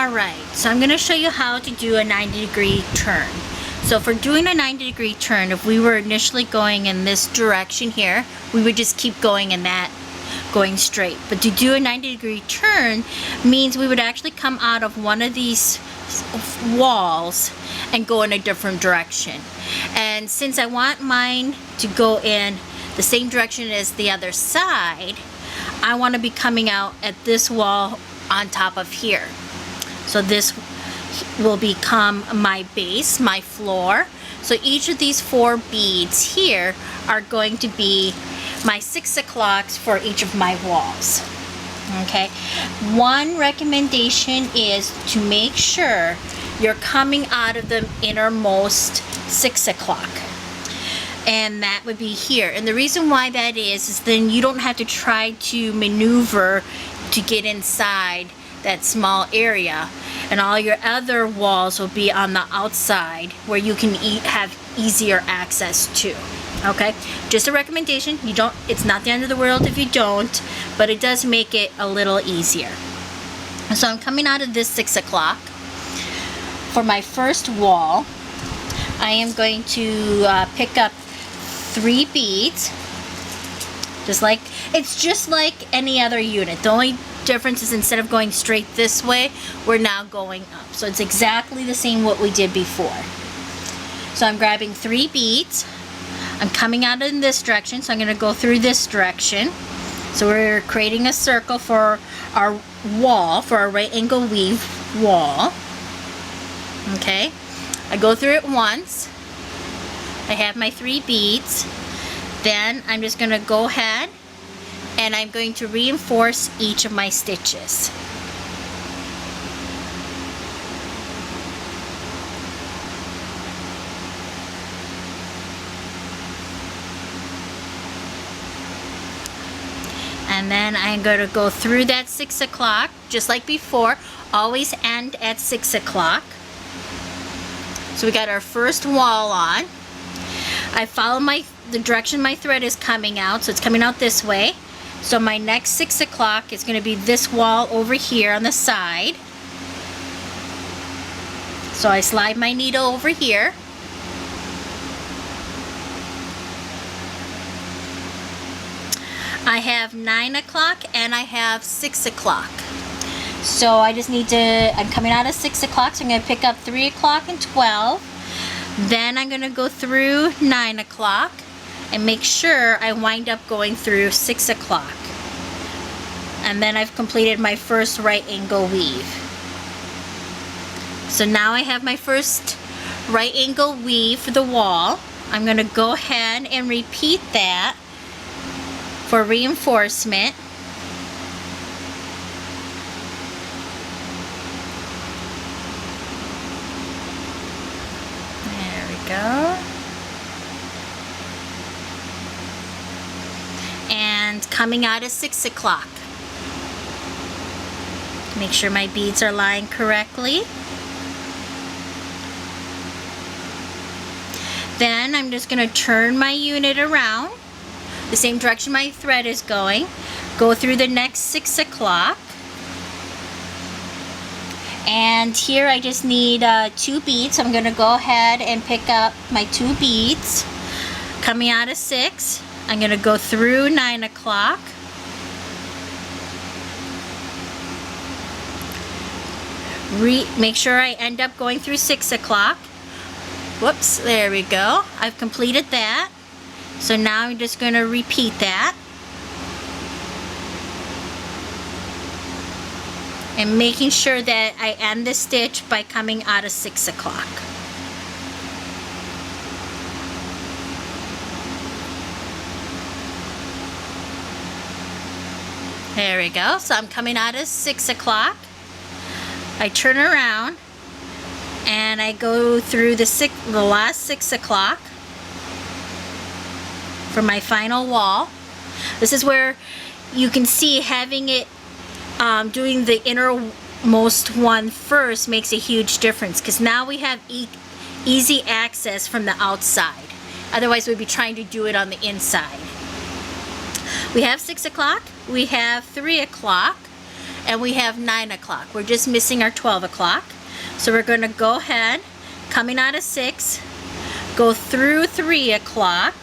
Alright, so I'm going to show you how to do a 90-degree turn. So for doing a 90-degree turn, if we were initially going in this direction here, we would just keep going in that, going straight. But to do a 90-degree turn means we would actually come out of one of these walls and go in a different direction. And since I want mine to go in the same direction as the other side, I want to be coming out at this wall on top of here. So this will become my base, my floor. So each of these 4 beads here are going to be my 6 o'clocks for each of my walls. Okay, one recommendation is to make sure you're coming out of the innermost 6 o'clock. And that would be here. And the reason why that is then you don't have to try to maneuver to get inside that small area, and all your other walls will be on the outside where you can have easier access to. Okay, just a recommendation. You don't, it's not the end of the world if you don't, but it does make it a little easier. So I'm coming out of this 6 o'clock. For my first wall, I am going to pick up 3 beads, it's just like any other unit. The only difference is instead of going straight this way, we're now going up. So it's exactly the same what we did before. So I'm grabbing 3 beads. I'm coming out in this direction, so I'm going to go through this direction. So we're creating a circle for our wall, for our right angle weave wall. Okay, I go through it once. I have my 3 beads. Then I'm just going to go ahead and I'm going to reinforce each of my stitches. And then I'm going to go through that 6 o'clock, just like before. Always end at 6 o'clock. So we got our first wall on. I follow the direction my thread is coming out, so it's coming out this way. So my next 6 o'clock is going to be this wall over here on the side. So I slide my needle over here. I have 9 o'clock and I have 6 o'clock. So I just need to, I'm coming out of 6 o'clock, so I'm going to pick up 3 o'clock and 12. Then I'm going to go through 9 o'clock and make sure I wind up going through 6 o'clock. And then I've completed my first right angle weave. So now I have my first right angle weave for the wall. I'm going to go ahead and repeat that for reinforcement. There we go. And coming out of 6 o'clock. Make sure my beads are lying correctly. Then I'm just going to turn my unit around the same direction my thread is going. Go through the next 6 o'clock. And here I just need 2 beads. I'm going to go ahead and pick up my 2 beads. Coming out of 6. I'm going to go through 9 o'clock. Make sure I end up going through 6 o'clock. Whoops, there we go. I've completed that. So now I'm just going to repeat that. And making sure that I end the stitch by coming out of 6 o'clock. There we go. So I'm coming out of 6 o'clock. I turn around and I go through the last 6 o'clock for my final wall. This is where you can see having it doing the innermost one first makes a huge difference, because now we have easy access from the outside. Otherwise we'd be trying to do it on the inside. We have 6 o'clock, we have 3 o'clock, and we have 9 o'clock. We're just missing our 12 o'clock. So we're going to go ahead, coming out of 6, go through 3 o'clock,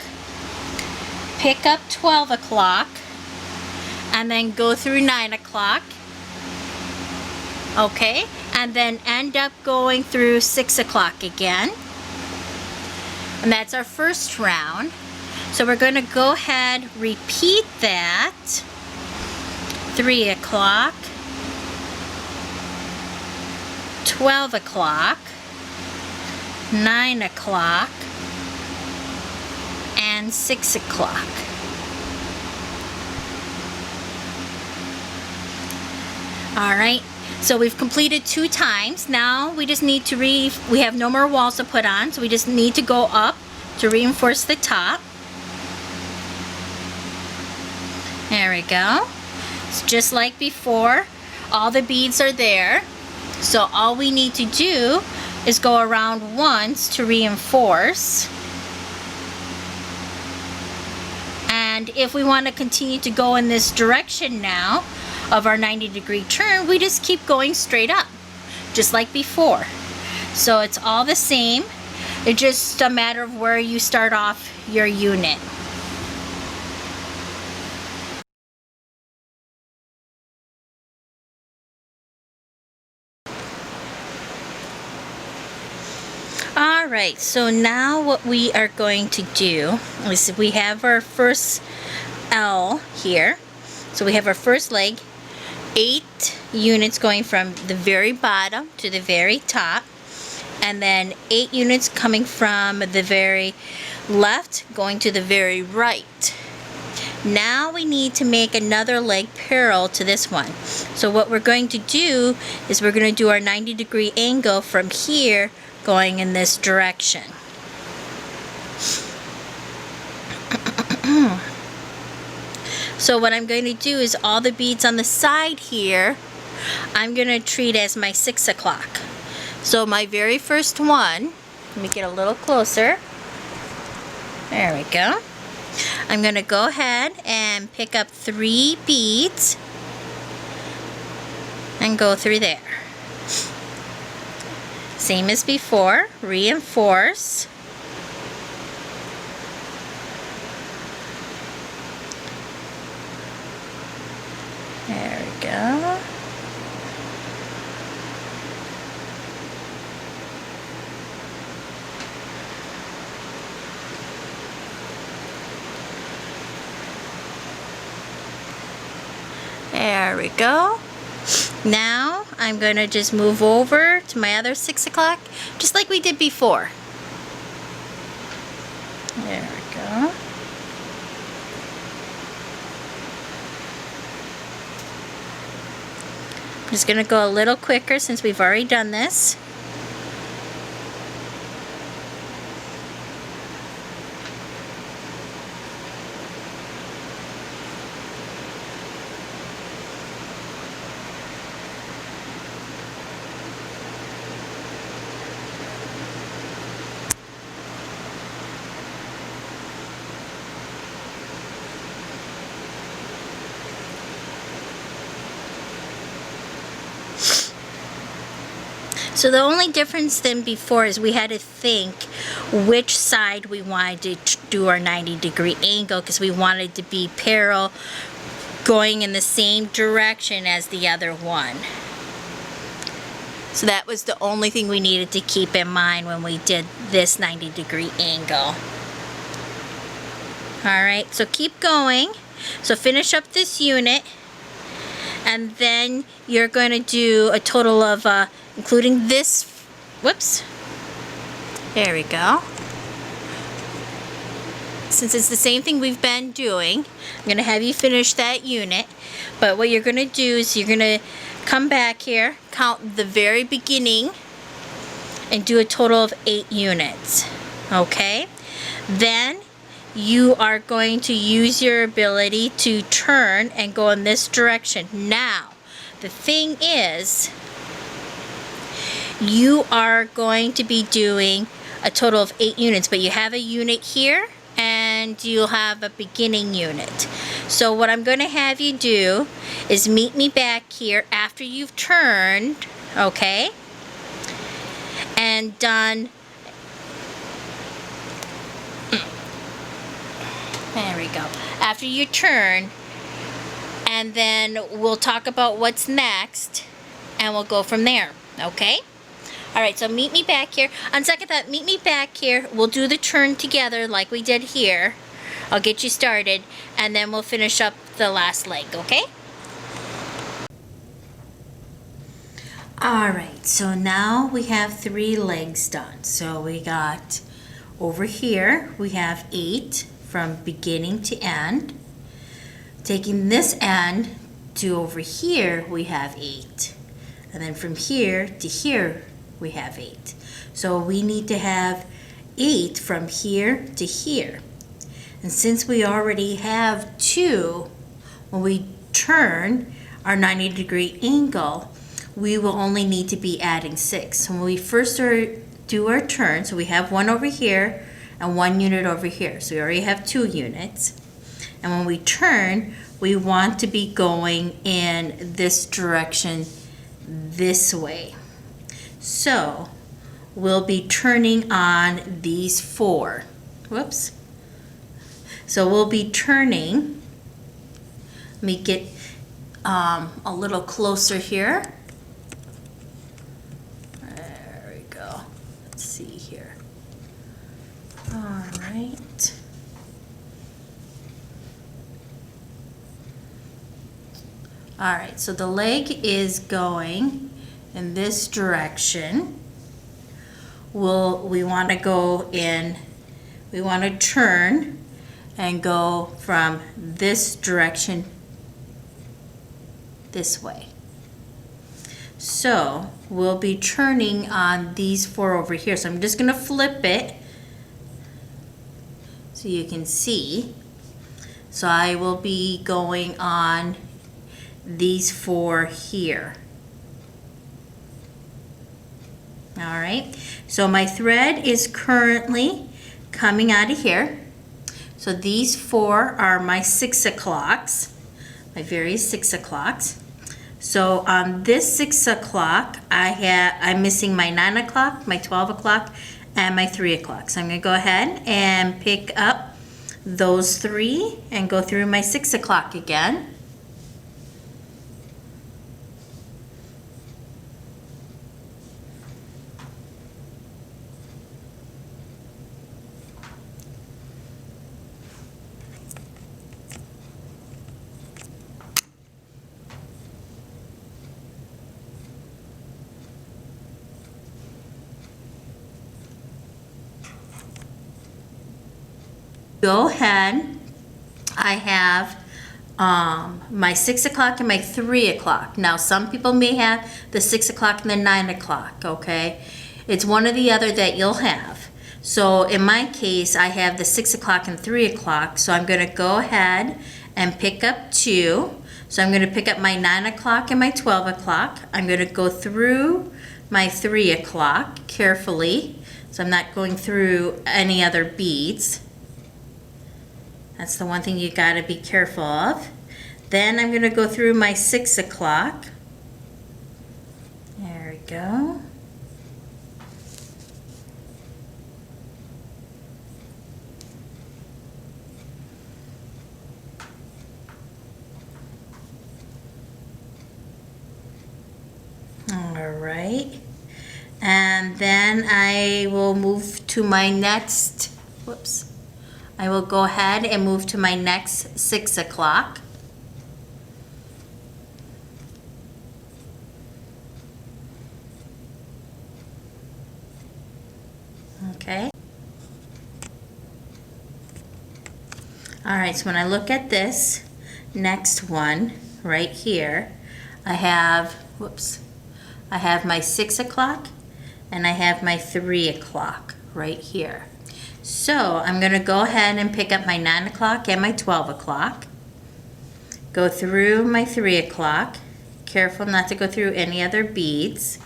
pick up 12 o'clock, and then go through 9 o'clock. Okay, and then end up going through 6 o'clock again. And that's our first round. So we're going to go ahead, repeat that. 3 o'clock, 12 o'clock, 9 o'clock, and 6 o'clock. All right. So we've completed 2 times. Now we just need to we have no more walls to put on, so we just need to go up to reinforce the top. There we go. It's just like before. All the beads are there. So all we need to do is go around once to reinforce. And if we want to continue to go in this direction now, of our 90-degree turn, we just keep going straight up, just like before. So it's all the same. It's just a matter of where you start off your unit. Alright, so now what we are going to do is we have our first L here. So we have our first leg, 8 units going from the very bottom to the very top, and then 8 units coming from the very left going to the very right. Now we need to make another leg parallel to this one. So what we're going to do is we're going to do our 90-degree angle from here going in this direction. So what I'm going to do is all the beads on the side here, I'm going to treat as my 6 o'clock. So my very first one, let me get a little closer. There we go. I'm going to go ahead and pick up 3 beads and go through there. Same as before, reinforce. There we go. There we go. Now I'm going to just move over to my other 6 o'clock, just like we did before. There we go. I'm just going to go a little quicker since we've already done this. So the only difference than before is we had to think which side we wanted to do our 90-degree angle, because we wanted to be parallel going in the same direction as the other one. So that was the only thing we needed to keep in mind when we did this 90-degree angle. Alright, so keep going. So finish up this unit, and then you're going to do a total of including this, whoops, there we go. Since it's the same thing we've been doing, I'm going to have you finish that unit. But what you're going to do is you're going to come back here, count the very beginning, and do a total of 8 units. Okay? Then you are going to use your ability to turn and go in this direction. Now, the thing is, you are going to be doing a total of 8 units, but you have a unit here and you'll have a beginning unit. So what I'm going to have you do is meet me back here after you've turned, okay, and done. There we go. After you turn, and then we'll talk about what's next, and we'll go from there, okay? All right, so meet me back here. On second thought, meet me back here. We'll do the turn together like we did here. I'll get you started, and then we'll finish up the last leg, okay? All right, so now we have 3 legs done. So we got over here, we have 8 from beginning to end. Taking this end to over here, we have 8. And then from here to here, we have 8. So we need to have 8 from here to here. And since we already have 2, when we turn our 90-degree angle, we will only need to be adding 6. So when we first do our turn, so we have 1 over here and 1 unit over here. So we already have 2 units. And when we turn, we want to be going in this direction this way. So we'll be turning on these 4. Whoops. So we'll be turning. Let me get a little closer here. There we go. Let's see here. All right. All right, so the leg is going in this direction. We want to go in, we want to turn and go from this direction this way. So we'll be turning on these 4 over here. So I'm just going to flip it so you can see. So I will be going on these 4 here. All right, so my thread is currently coming out of here. So these 4 are my 6 o'clocks, my various 6 o'clocks. So on this 6 o'clock, I'm missing my 9 o'clock, my 12 o'clock, and my 3 o'clock. So I'm going to go ahead and pick up those 3 and go through my 6 o'clock again. Go ahead, I have my 6 o'clock and my 3 o'clock. Now some people may have the 6 o'clock and the 9 o'clock, okay? It's one or the other that you'll have. So in my case, I have the 6 o'clock and 3 o'clock, so I'm gonna go ahead and pick up 2. So I'm gonna pick up my 9 o'clock and my 12 o'clock. I'm gonna go through my 3 o'clock carefully, so I'm not going through any other beads. That's the one thing you got to be careful of. Then I'm going to go through my 6 o'clock. There we go. All right. And then I will move to my next, whoops. I will go ahead and move to my next 6 o'clock. Okay. All right, so when I look at this next one right here, I have, whoops, I have my 6 o'clock and I have my 3 o'clock right here. So I'm going to go ahead and pick up my 9 o'clock and my 12 o'clock. Go through my 3 o'clock. Careful not to go through any other beads.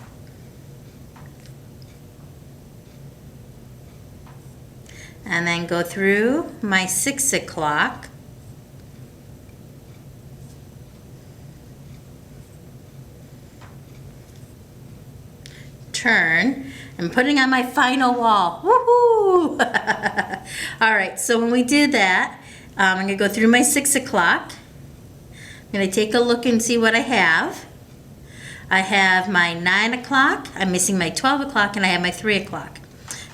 And then go through my 6 o'clock. turn. I'm putting on my final wall. Woohoo! All right, so when we did that, I'm gonna go through my 6 o'clock. I'm gonna take a look and see what I have. I have my 9 o'clock, I'm missing my 12 o'clock, and I have my 3 o'clock.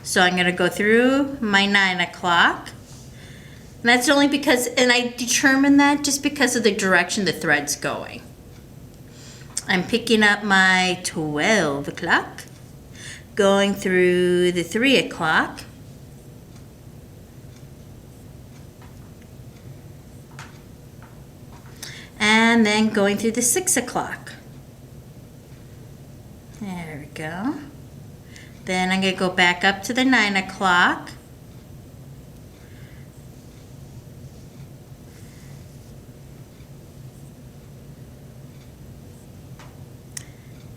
So I'm gonna go through my 9 o'clock. And that's only because, and I determined that just because of the direction the thread's going. I'm picking up my 12 o'clock, going through the 3 o'clock, and then going through the 6 o'clock. There we go. Then I'm going to go back up to the 9 o'clock.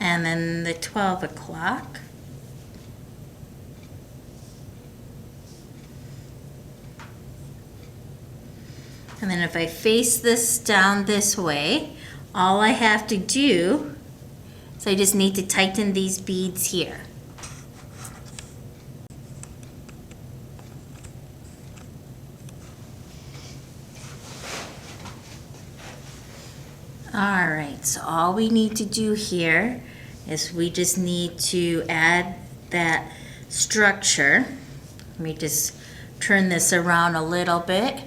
And then the 12 o'clock. And then if I face this down this way, all I have to do is I just need to tighten these beads here. All right, so all we need to do here is we just need to add that structure. Let me just turn this around a little bit.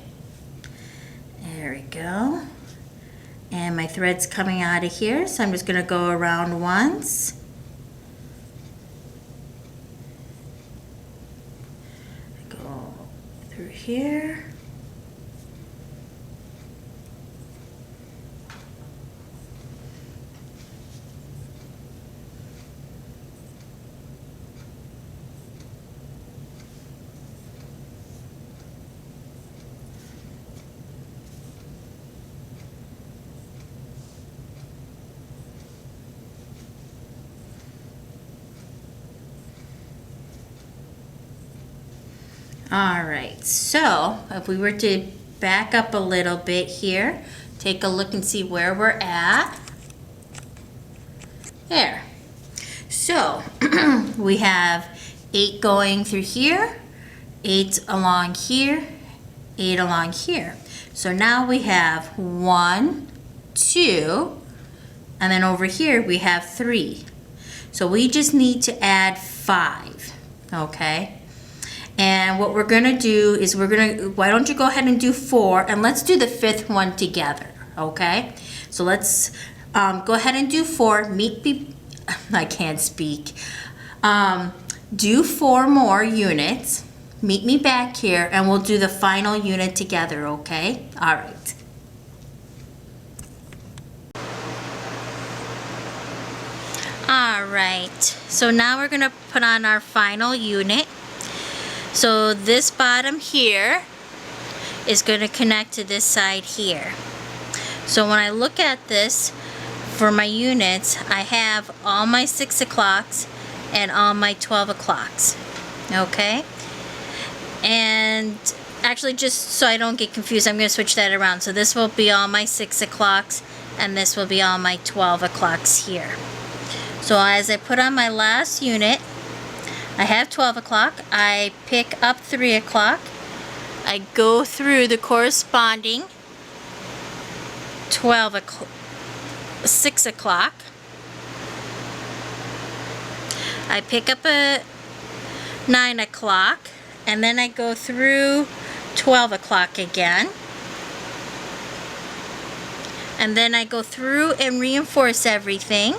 There we go. And my thread's coming out of here, so I'm just going to go around once. Go through here. All right, so if we were to back up a little bit here, take a look and see where we're at. There. So we have 8 going through here, 8 along here, 8 along here. So now we have 1, 2, and then over here we have 3. So we just need to add 5, okay? And what we're gonna do is why don't you go ahead and do 4, and let's do the 5th one together, okay? So let's go ahead and do 4, I can't speak. Do 4 more units, meet me back here, and we'll do the final unit together, okay? All right. All right, so now we're gonna put on our final unit. So this bottom here is going to connect to this side here. So when I look at this for my units, I have all my 6 o'clocks and all my 12 o'clocks. Okay? And actually, just so I don't get confused, I'm going to switch that around. So this will be all my 6 o'clocks and this will be all my 12 o'clocks here. So as I put on my last unit, I have 12 o'clock, I pick up 3 o'clock, I go through the corresponding 6 o'clock, I pick up a 9 o'clock, and then I go through 12 o'clock again, and then I go through and reinforce everything.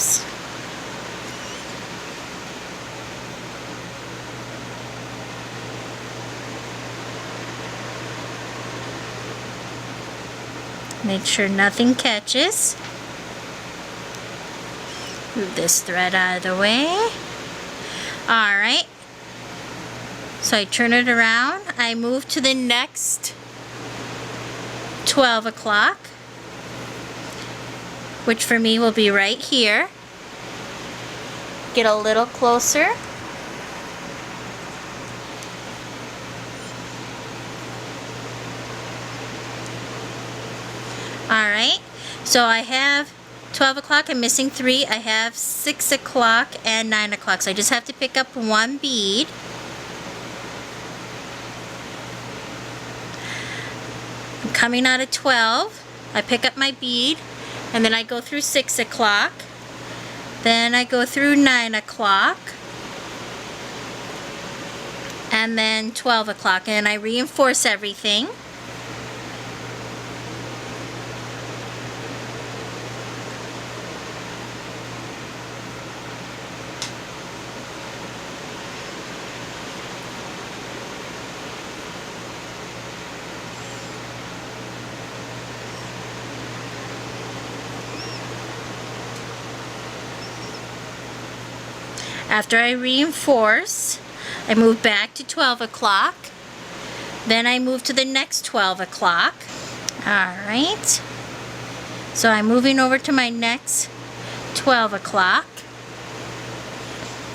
Oops. Make sure nothing catches. Move this thread out of the way. Alright. So I turn it around, I move to the next 12 o'clock, which for me will be right here. Get a little closer. Alright, so I have 12 o'clock, I'm missing 3. I have 6 o'clock and 9 o'clock. So I just have to pick up one bead. I'm coming out of 12. I pick up my bead, and then I go through 6 o'clock. Then I go through 9 o'clock. And then 12 o'clock. And I reinforce everything. After I reinforce, I move back to 12 o'clock. Then I move to the next 12 o'clock. Alright. So I'm moving over to my next 12 o'clock.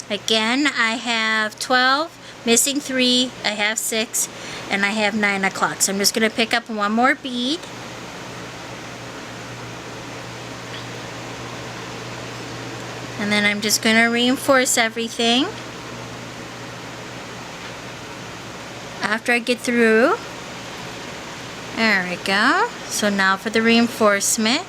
Again, I have 12, missing 3, I have 6, and I have 9 o'clock. So I'm just going to pick up one more bead. And then I'm just going to reinforce everything. After I get through. There we go. So now for the reinforcement.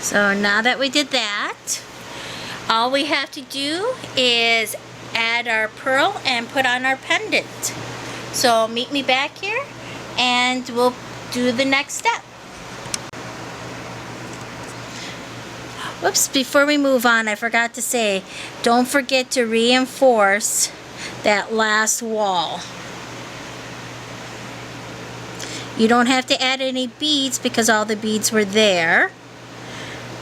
So now that we did that, all we have to do is add our pearl and put on our pendant. So meet me back here and we'll do the next step. Whoops, before we move on, I forgot to say, don't forget to reinforce that last wall. You don't have to add any beads because all the beads were there.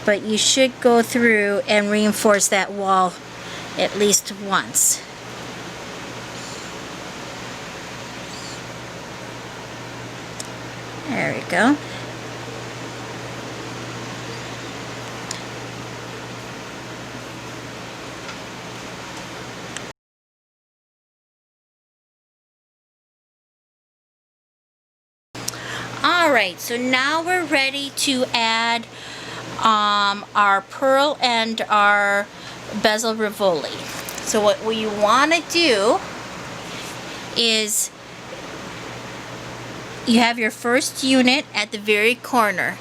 But you should go through and reinforce that wall at least once. There we go. Alright, so now we're ready to add our pearl and our bezeled Rivoli. So what we want to do is you have your first unit at the very corner.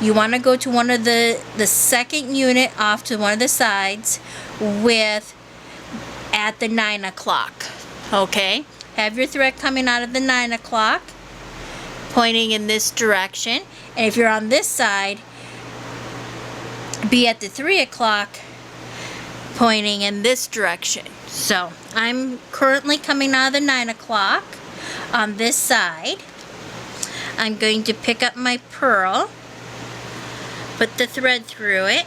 You want to go to one of the second unit off to one of the sides with at the 9 o'clock. Okay? Have your thread coming out of the 9 o'clock pointing in this direction, and if you're on this side, be at the 3 o'clock pointing in this direction. So I'm currently coming out of the 9 o'clock on this side. I'm going to pick up my pearl, put the thread through it.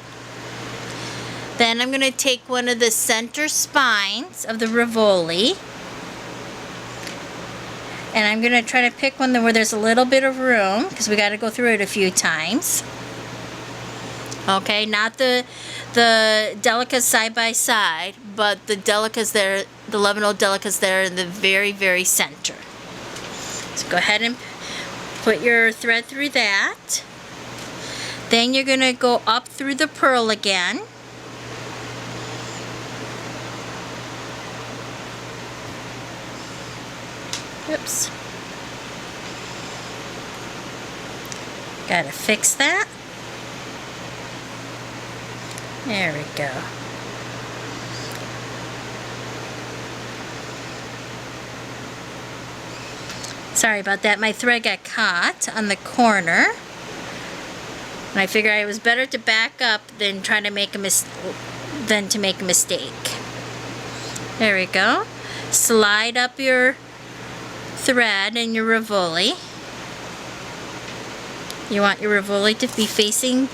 Then I'm going to take one of the center spines of the Rivoli, and I'm going to try to pick one where there's a little bit of room because we got to go through it a few times. Okay, not the Delicas side by side, but the Delicas there, the 11 old Delicas there in the very, very center. So go ahead and put your thread through that. Then you're going to go up through the pearl again. Oops. Gotta fix that. There we go. Sorry about that. My thread got caught on the corner. And I figured it was better to back up than try to make a mistake. There we go. Slide up your thread in your Rivoli. You want your Rivoli to be facing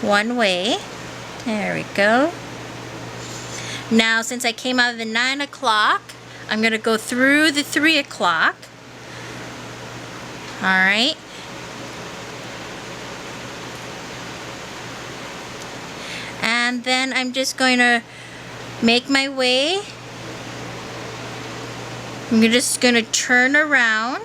one way. There we go. Now, since I came out of the 9 o'clock, I'm going to go through the 3 o'clock. Alright. And then I'm just going to make my way. I'm just going to turn around.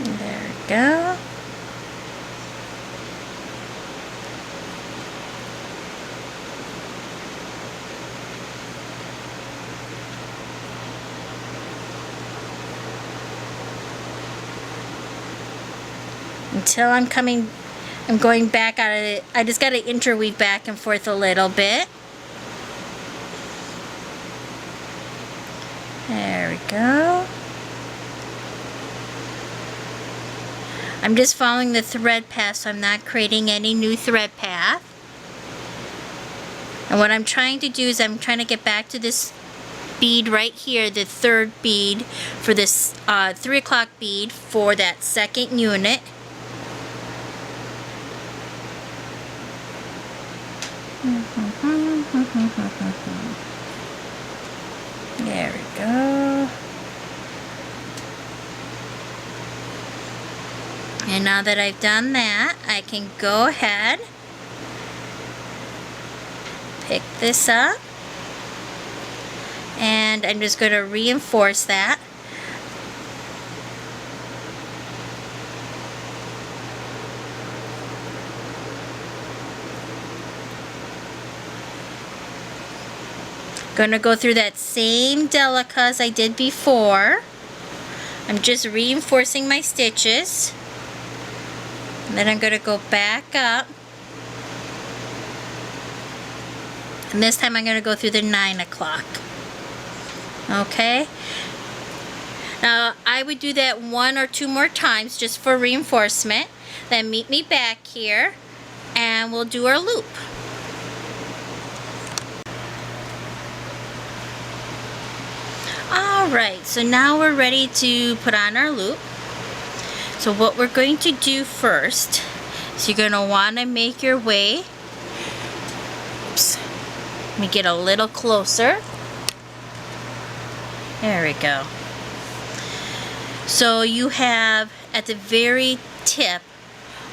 There we go. Until I'm going back out of it. I just got to interweave back and forth a little bit. There we go. I'm just following the thread path, so I'm not creating any new thread path. And what I'm trying to do is I'm trying to get back to this bead right here, the third bead for this 3 o'clock bead for that second unit. There we go. And now that I've done that, I can go ahead, pick this up, and I'm just going to reinforce that. Going to go through that same Delicas I did before. I'm just reinforcing my stitches. And then I'm going to go back up. And this time I'm going to go through the 9 o'clock. Okay? Now I would do that 1 or 2 more times just for reinforcement. Then meet me back here and we'll do our loop. Alright, so now we're ready to put on our loop. So what we're going to do first is you're going to want to make your way. Oops. Let me get a little closer. There we go. So you have at the very tip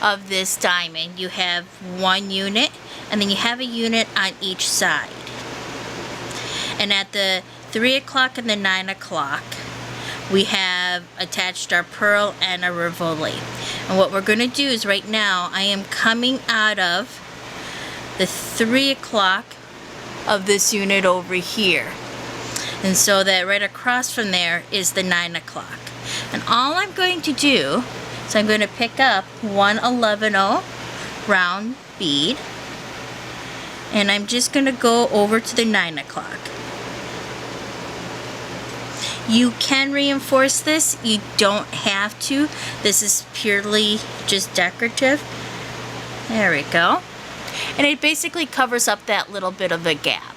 of this diamond, you have 1 unit, and then you have a unit on each side. And at the 3 o'clock and the 9 o'clock, we have attached our pearl and a Rivoli. And what we're going to do is right now I am coming out of the 3 o'clock of this unit over here. And so that right across from there is the 9 o'clock. And all I'm going to do is I'm going to pick up 1/11 round bead. And I'm just going to go over to the 9 o'clock. You can reinforce this, you don't have to. This is purely just decorative. There we go. And it basically covers up that little bit of a gap.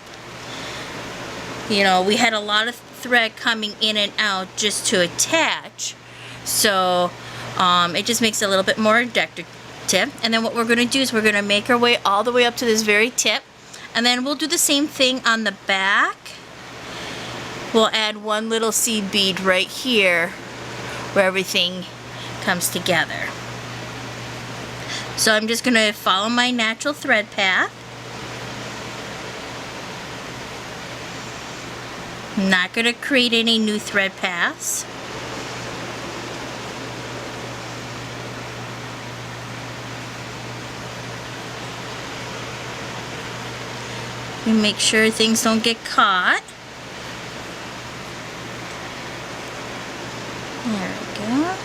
You know, we had a lot of thread coming in and out just to attach. So it just makes it a little bit more decorative. And then what we're going to do is we're going to make our way all the way up to this very tip. And then we'll do the same thing on the back. We'll add 1 little seed bead right here where everything comes together. So I'm just going to follow my natural thread path. I'm not going to create any new thread paths. We make sure things don't get caught. There we go.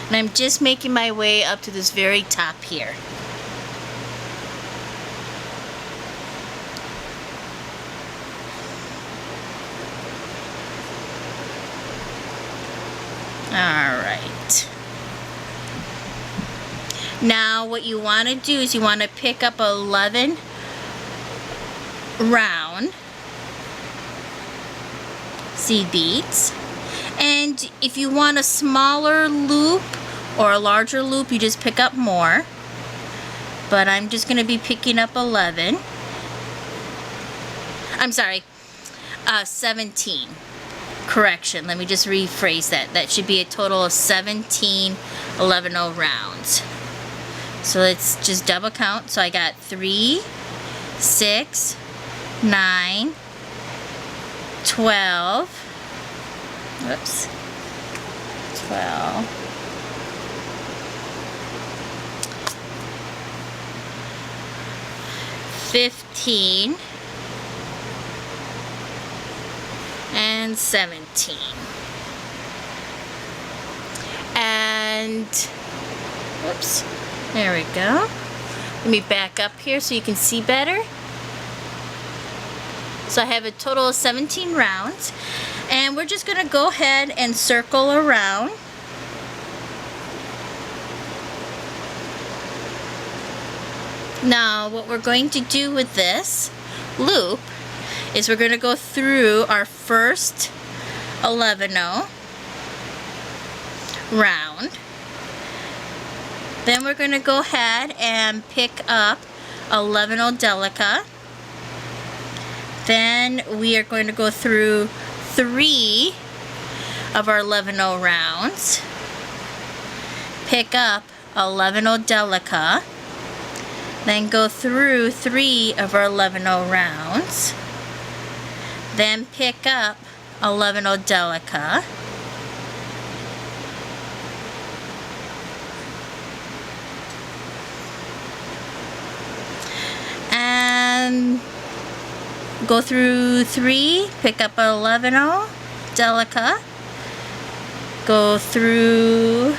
And I'm just making my way up to this very top here. Alright. Now what you want to do is you want to pick up 11 round seed beads. And if you want a smaller loop or a larger loop, you just pick up more. But I'm just going to be picking up 11. I'm sorry, 17. Correction, let me just rephrase that. That should be a total of 17 11-0 rounds. So let's just double count. So I got 3, 6, 9, 12. Whoops. 12. 15. And 17. And, whoops, there we go. Let me back up here so you can see better. So I have a total of 17 rounds. And we're just going to go ahead and circle around. Now, what we're going to do with this loop is we're going to go through our first 11-0 round. Then we're going to go ahead and pick up 11-0 Delica. Then we are going to go through 3 of our 11-0 rounds. Pick up 11-0 Delica. Then go through 3 of our 11-0 rounds. Then pick up 11-0 Delica. And go through 3, pick up 11-0 Delica. Go through,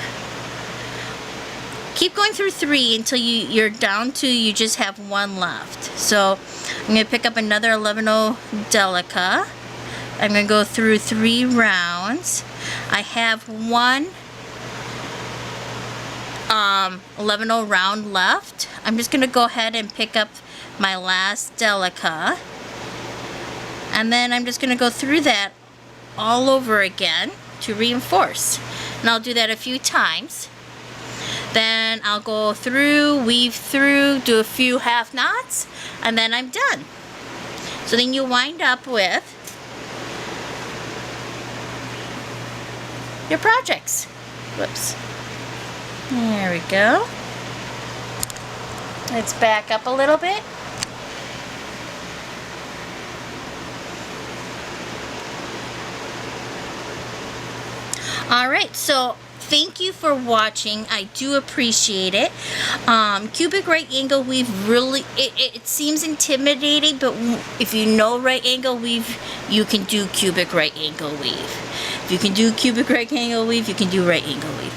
keep going through 3 until you're down to you just have 1 left. So I'm going to pick up another 11-0 Delica. I'm going to go through 3 rounds. I have 1 11-0 round left. I'm just going to go ahead and pick up my last Delica. And then I'm just going to go through that all over again to reinforce. And I'll do that a few times. Then I'll go through, weave through, do a few half knots, and then I'm done. So then you wind up with your projects. Whoops. There we go. Let's back up a little bit. Alright, so thank you for watching. I do appreciate it. Cubic right angle weave really, it seems intimidating, but if you know right angle weave, you can do cubic right angle weave. If you can do cubic right angle weave, you can do right angle weave.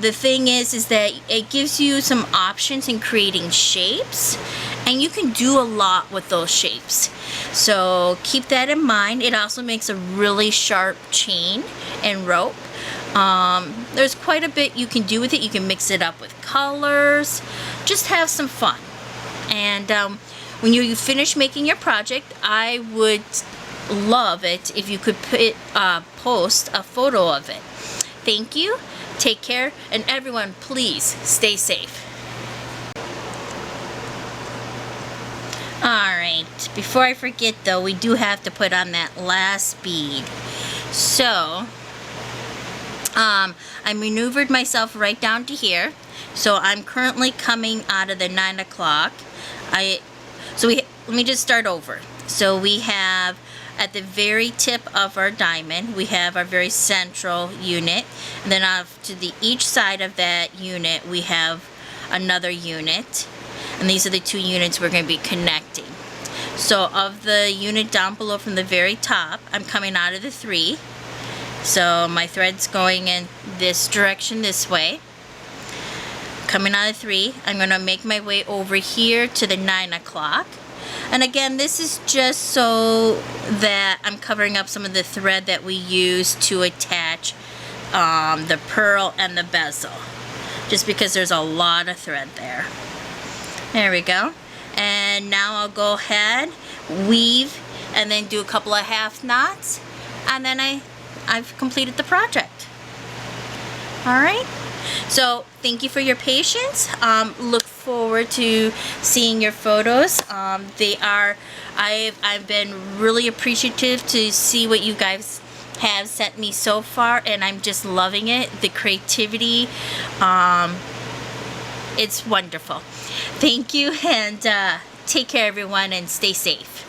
The thing is that it gives you some options in creating shapes, and you can do a lot with those shapes. So keep that in mind. It also makes a really sharp chain and rope. There's quite a bit you can do with it. You can mix it up with colors. Just have some fun. And when you finish making your project, I would love it if you could post a photo of it. Thank you. Take care. And everyone, please stay safe. right, before I forget though, we do have to put on that last bead. So I maneuvered myself right down to here. So I'm currently coming out of the 9 o'clock. Let me just start over. So we have at the very tip of our diamond, we have our very central unit, and then off to the each side of that unit we have another unit, and these are the two units we're going to be connecting. So of the unit down below from the very top, I'm coming out of the 3. So my thread's going in this direction this way. Coming out of 3, I'm going to make my way over here to the 9 o'clock. And again, this is just so that I'm covering up some of the thread that we use to attach the pearl and the bezel. Just because there's a lot of thread there. There we go. And now I'll go ahead, weave, and then do a couple of half knots. And then I've completed the project. Alright. So thank you for your patience. Look forward to seeing your photos. I've been really appreciative to see what you guys have sent me so far, and I'm just loving it. The creativity, it's wonderful. Thank you, and take care everyone, and stay safe.